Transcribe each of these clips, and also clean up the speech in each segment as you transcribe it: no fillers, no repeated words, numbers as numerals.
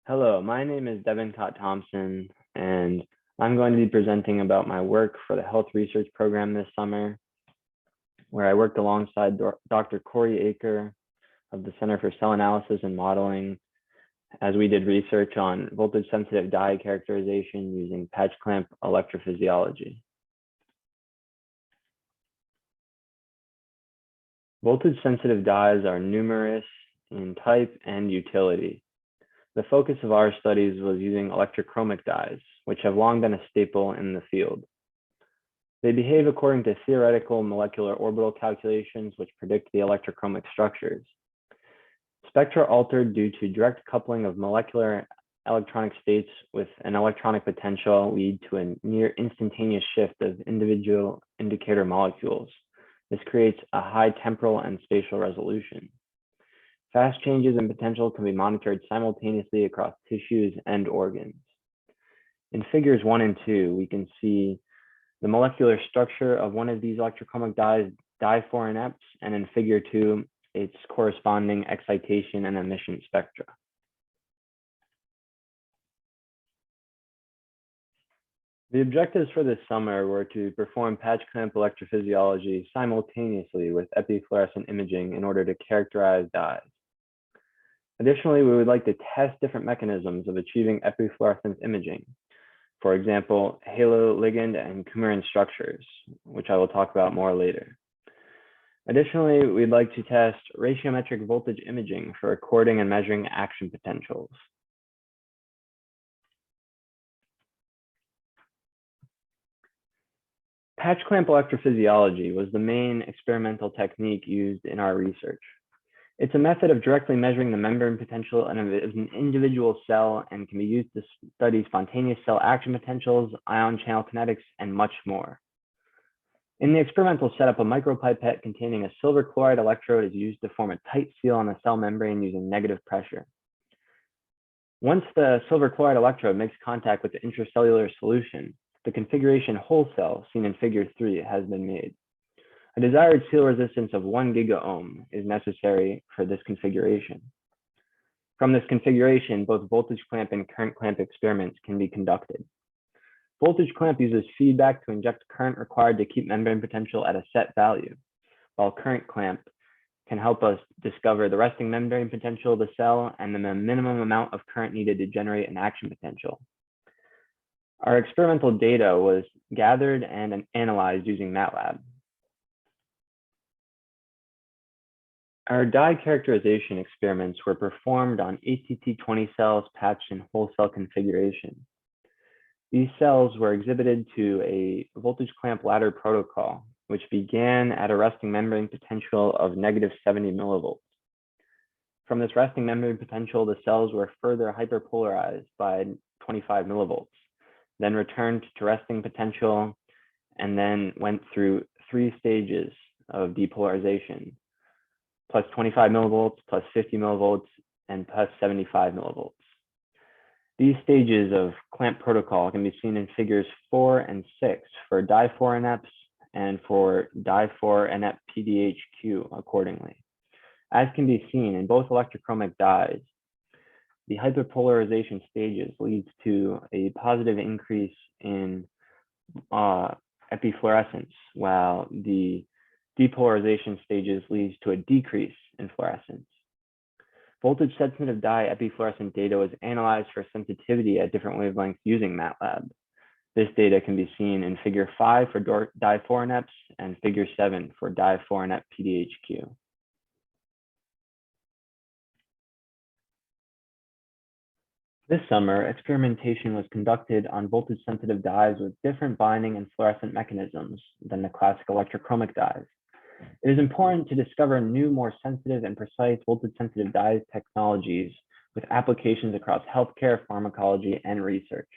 Hello, my name is Devin Cott Thompson, and I'm going to be presenting about my work for the health research program this summer, where I worked alongside Dr. Corey Aker of the Center for Cell Analysis and Modeling as we did research on voltage-sensitive dye characterization using patch clamp electrophysiology. Voltage-sensitive dyes are numerous in type and utility. The focus of our studies was using electrochromic dyes, which have long been a staple in the field. They behave according to theoretical molecular orbital calculations, which predict the electrochromic structures. Spectra altered due to direct coupling of molecular electronic states with an electronic potential lead to a near instantaneous shift of individual indicator molecules. This creates a high temporal and spatial resolution. Fast changes in potential can be monitored simultaneously across tissues and organs. In figures 1 and 2, we can see the molecular structure of one of these electrochromic dyes, di4NEPs, and in figure 2, its corresponding excitation and emission spectra. The objectives for this summer were to perform patch clamp electrophysiology simultaneously with epifluorescent imaging in order to characterize dyes. Additionally, we would like to test different mechanisms of achieving epifluorescence imaging. For example, halo ligand and coumarin structures, which I will talk about more later. Additionally, we'd like to test ratiometric voltage imaging for recording and measuring action potentials. Patch clamp electrophysiology was the main experimental technique used in our research. It's a method of directly measuring the membrane potential of an individual cell and can be used to study spontaneous cell action potentials, ion channel kinetics, and much more. In the experimental setup, a micropipette containing a silver chloride electrode is used to form a tight seal on the cell membrane using negative pressure. Once the silver chloride electrode makes contact with the intracellular solution, the configuration whole cell, seen in figure 3, has been made. A desired seal resistance of 1 gigaohm is necessary for this configuration. From this configuration, both voltage clamp and current clamp experiments can be conducted. Voltage clamp uses feedback to inject current required to keep membrane potential at a set value, while current clamp can help us discover the resting membrane potential of the cell and the minimum amount of current needed to generate an action potential. Our experimental data was gathered and analyzed using MATLAB. Our dye characterization experiments were performed on ACT20 cells patched in whole cell configuration. These cells were exhibited to a voltage clamp ladder protocol, which began at a resting membrane potential of -70 millivolts. From this resting membrane potential, the cells were further hyperpolarized by 25 millivolts, then returned to resting potential, and then went through 3 stages of depolarization. Plus 25 millivolts, plus 50 millivolts, and plus 75 millivolts. These stages of clamp protocol can be seen in figures 4 and 6 for di4NEPs and for di4NEP PDHQ accordingly. As can be seen in both electrochromic dyes, the hyperpolarization stages leads to a positive increase in epifluorescence, while the depolarization stages leads to a decrease in fluorescence. Voltage sensitive dye epifluorescent data was analyzed for sensitivity at different wavelengths using MATLAB. This data can be seen in figure 5 for di4NEPs and figure 7 for di4NEP PDHQ. This summer, experimentation was conducted on voltage sensitive dyes with different binding and fluorescent mechanisms than the classic electrochromic dyes. It is important to discover new, more sensitive and precise voltage-sensitive dye technologies with applications across healthcare, pharmacology, and research.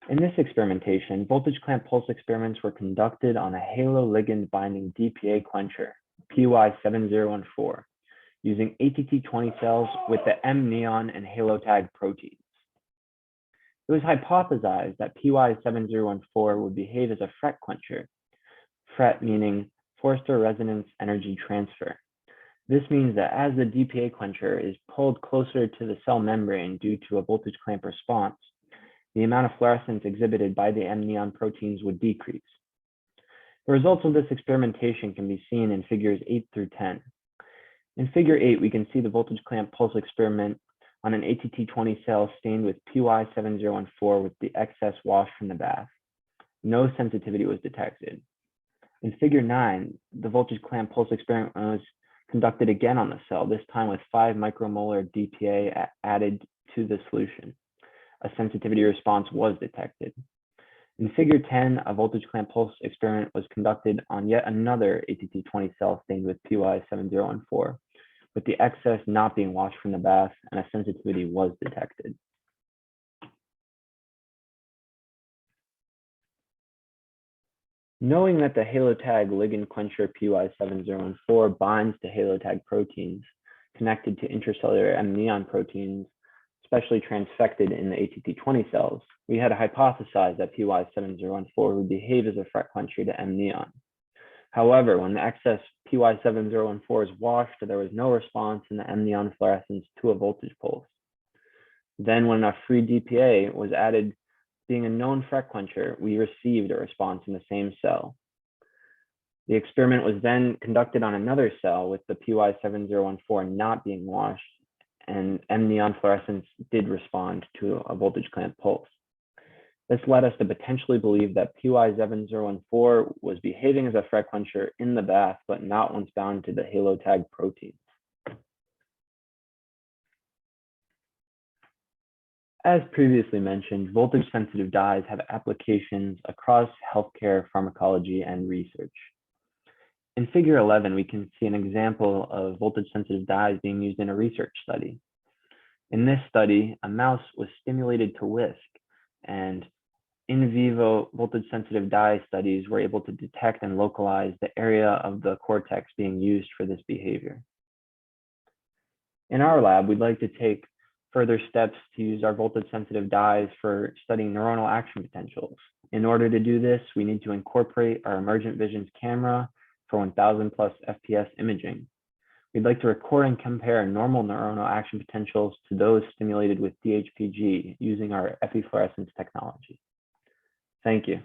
In this experimentation, voltage clamp pulse experiments were conducted on a halo ligand binding DPA quencher, PY7014, using ATT20 cells with the M-neon and halo tag proteins. It was hypothesized that PY7014 would behave as a FRET quencher, FRET meaning Forster resonance energy transfer. This means that as the DPA quencher is pulled closer to the cell membrane due to a voltage clamp response, the amount of fluorescence exhibited by the M-neon proteins would decrease. The results of this experimentation can be seen in figures 8 through 10. In figure 8, we can see the voltage clamp pulse experiment on an ATT20 cell stained with PY7014 with the excess washed from the bath. No sensitivity was detected. In figure 9, the voltage clamp pulse experiment was conducted again on the cell, this time with 5 micromolar DPA added to the solution. A sensitivity response was detected. In figure 10, a voltage clamp pulse experiment was conducted on yet another ATT20 cell stained with PY7014, with the excess not being washed from the bath, and a sensitivity was detected. Knowing that the halotag ligand quencher PY7014 binds to halotag proteins connected to intracellular M-neon proteins, especially transfected in the ATT20 cells, we had hypothesized that PY7014 would behave as a FRET quencher to M-neon. However, when the excess PY7014 is washed, there was no response in the M-neon fluorescence to a voltage pulse. Then when a free DPA was added, being a known FRET quencher, we received a response in the same cell. The experiment was then conducted on another cell with the PY7014 not being washed, and M-neon fluorescence did respond to a voltage clamp pulse. This led us to potentially believe that PY7014 was behaving as a FRET quencher in the bath, but not once bound to the halotag proteins. As previously mentioned, voltage-sensitive dyes have applications across healthcare, pharmacology, and research. In figure 11, we can see an example of voltage-sensitive dyes being used in a research study. In this study, a mouse was stimulated to whisk, and in vivo voltage-sensitive dye studies were able to detect and localize the area of the cortex being used for this behavior. In our lab, we'd like to take further steps to use our voltage-sensitive dyes for studying neuronal action potentials. In order to do this, we need to incorporate our Emergent Visions camera for 1000 plus FPS imaging. We'd like to record and compare normal neuronal action potentials to those stimulated with DHPG using our efflorescence technology. Thank you.